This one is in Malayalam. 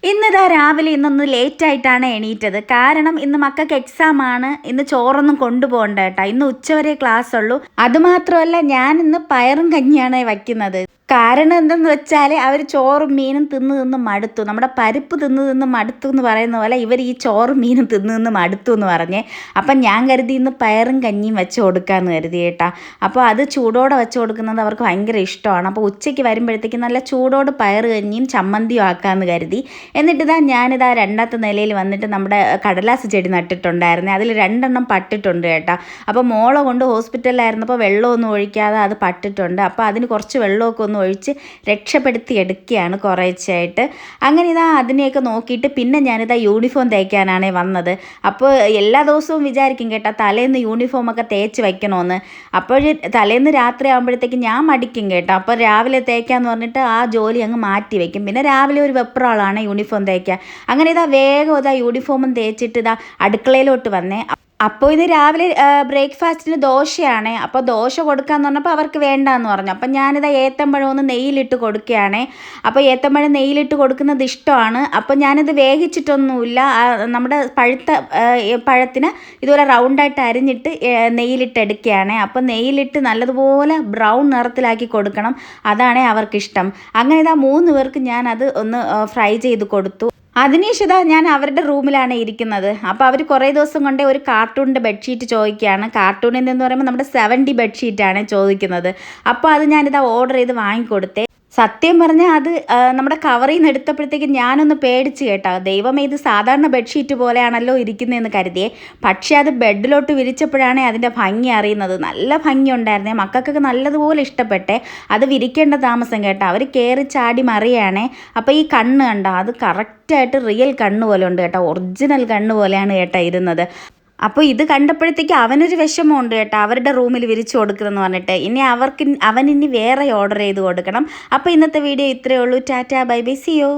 ഇന്നിതാ രാവിലെ ഇന്നൊന്ന് ലേറ്റായിട്ടാണ് എണീറ്റത്. കാരണം ഇന്ന് മക്കൾക്ക് എക്സാമാണ്. ഇന്ന് ചോറൊന്നും കൊണ്ടുപോകണ്ട കേട്ടോ. ഇന്ന് ഉച്ചവരെ ക്ലാസ് ഉള്ളൂ. അതുമാത്രമല്ല, ഞാൻ ഇന്ന് പയറും കഞ്ഞിയാണ് വയ്ക്കുന്നത്. കാരണം എന്തെന്ന് വെച്ചാൽ അവർ ചോറും മീനും തിന്ന് മടുത്തു. നമ്മുടെ പരിപ്പ് തിന്ന് മടുത്തു എന്ന് പറയുന്ന പോലെ ഇവർ ഈ ചോറും മീനും തിന്ന് മടുത്തു എന്ന് പറഞ്ഞേ. അപ്പം ഞാൻ കരുതി ഇന്ന് പയറും കഞ്ഞിയും വെച്ച് കൊടുക്കാമെന്ന് കരുതി കേട്ടാ. അപ്പോൾ അത് ചൂടോടെ വെച്ച് കൊടുക്കുന്നത് അവർക്ക് ഭയങ്കര ഇഷ്ടമാണ്. അപ്പോൾ ഉച്ചയ്ക്ക് വരുമ്പോഴത്തേക്ക് നല്ല ചൂടോട് പയറ് കഞ്ഞിയും ചമ്മന്തിയും ആക്കാമെന്ന് കരുതി. എന്നിട്ട് ഞാനിതാ രണ്ടാമത്തെ നിലയിൽ വന്നിട്ട് നമ്മുടെ കടലാസ് ചെടി നട്ടിട്ടുണ്ടായിരുന്നു. അതിൽ 2 എണ്ണം പട്ടിട്ടുണ്ട് കേട്ടോ. അപ്പോൾ മോളെ കൊണ്ട് ഹോസ്പിറ്റലിലായിരുന്നപ്പോൾ വെള്ളമൊന്നും ഒഴിക്കാതെ അത് പട്ടിട്ടുണ്ട്. അപ്പോൾ അതിന് കുറച്ച് വെള്ളമൊക്കെ ഒന്ന് ഒഴിച്ച് രക്ഷപ്പെടുത്തി എടുക്കുകയാണ് കുറേശ്ശായിട്ട്. അങ്ങനെ അതിനെയൊക്കെ നോക്കിയിട്ട് പിന്നെ ഞാനിതാ യൂണിഫോം തേക്കാനാണ് വന്നത്. അപ്പോൾ എല്ലാ ദിവസവും വിചാരിക്കും കേട്ടോ തലേന്ന് യൂണിഫോമൊക്കെ തേച്ച് വയ്ക്കണമെന്ന്. അപ്പോൾ തലേന്ന് രാത്രി ആകുമ്പോഴത്തേക്ക് ഞാൻ മടിക്കും കേട്ടോ. അപ്പോൾ രാവിലെ തേക്കാമെന്ന് പറഞ്ഞിട്ട് ആ ജോലി അങ്ങ് മാറ്റി വയ്ക്കും. പിന്നെ രാവിലെ ഒരു വെപ്രാളാണ് യൂണിഫോം തേക്കാൻ. അങ്ങനെ വേഗം യൂണിഫോമും തേച്ചിട്ട് അടുക്കളയിലോട്ട് വന്നേ. അപ്പോൾ ഇത് രാവിലെ ബ്രേക്ക്ഫാസ്റ്റിന് ദോശയാണ്. അപ്പോൾ ദോശ കൊടുക്കാമെന്ന് പറഞ്ഞപ്പോൾ അവർക്ക് വേണ്ടാന്ന് പറഞ്ഞു. അപ്പം ഞാനിതാ ഏത്തമ്പഴം ഒന്ന് നെയ്യിലിട്ട് കൊടുക്കുകയാണേ. അപ്പോൾ ഏത്തമ്പഴം നെയ്യിലിട്ട് കൊടുക്കുന്നത് ഇഷ്ടമാണ്. അപ്പോൾ ഞാനിത് വേവിച്ചിട്ടൊന്നുമില്ല. നമ്മുടെ പഴുത്ത പഴത്തിന് ഇതുപോലെ റൗണ്ടായിട്ട് അരിഞ്ഞിട്ട് നെയ്യിലിട്ട് എടുക്കുകയാണ്. അപ്പോൾ നെയ്യിലിട്ട് നല്ലതുപോലെ ബ്രൗൺ നിറത്തിലാക്കി കൊടുക്കണം. അതാണ് അവർക്കിഷ്ടം. അങ്ങനെ 3 പേർക്ക് ഞാനത് ഒന്ന് ഫ്രൈ ചെയ്ത് കൊടുത്തു. അതിനുശേഷം ഞാൻ അവരുടെ റൂമിലാണ് ഇരിക്കുന്നത്. അപ്പോൾ അവർ കുറേ ദിവസം കൊണ്ട് ഒരു കാർട്ടൂണിൻ്റെ ബെഡ്ഷീറ്റ് ചോദിക്കുകയാണ്. കാർട്ടൂണിൻ്റെ എന്ന് പറയുമ്പോൾ നമ്മുടെ 70 ബെഡ്ഷീറ്റാണ് ചോദിക്കുന്നത്. അപ്പോൾ അത് ഞാനിതാ ഓർഡർ ചെയ്ത് വാങ്ങിക്കൊടുത്തേ. സത്യം പറഞ്ഞാൽ അത് നമ്മുടെ കവറിൽ നിന്ന് എടുത്തപ്പോഴത്തേക്കും ഞാനൊന്ന് പേടിച്ച് കേട്ടോ. ദൈവമേ, ഇത് സാധാരണ ബെഡ്ഷീറ്റ് പോലെയാണല്ലോ ഇരിക്കുന്നതെന്ന് കരുതിയേ. പക്ഷേ അത് ബെഡിലോട്ട് വിരിച്ചപ്പോഴാണ് അതിൻ്റെ ഭംഗി അറിയുന്നത്. നല്ല ഭംഗി ഉണ്ടായിരുന്നേ. മക്കൾക്കൊക്കെ നല്ലതുപോലെ ഇഷ്ടപ്പെട്ടെ. അത് വിരിക്കേണ്ട താമസം കേട്ടോ. അവർ കയറി ചാടി മറിയാണേ. അപ്പോൾ ഈ കണ്ണ് കണ്ടോ, അത് കറക്റ്റായിട്ട് റിയൽ കണ്ണ് പോലെ ഉണ്ട് കേട്ടോ. ഒറിജിനൽ കണ്ണ് പോലെയാണ് കേട്ടോ ഇരുന്നത്. അപ്പോൾ ഇത് കണ്ടപ്പോഴത്തേക്ക് അവനൊരു വിഷമമുണ്ട് കേട്ടോ, അവരുടെ റൂമിൽ വിരിച്ചു കൊടുക്കുമെന്ന് പറഞ്ഞിട്ട്. ഇനി അവനിനി വേറെ ഓർഡർ ചെയ്ത് കൊടുക്കണം. അപ്പോൾ ഇന്നത്തെ വീഡിയോ ഇത്രയേ ഉള്ളൂ. Tata, bye bye, see U.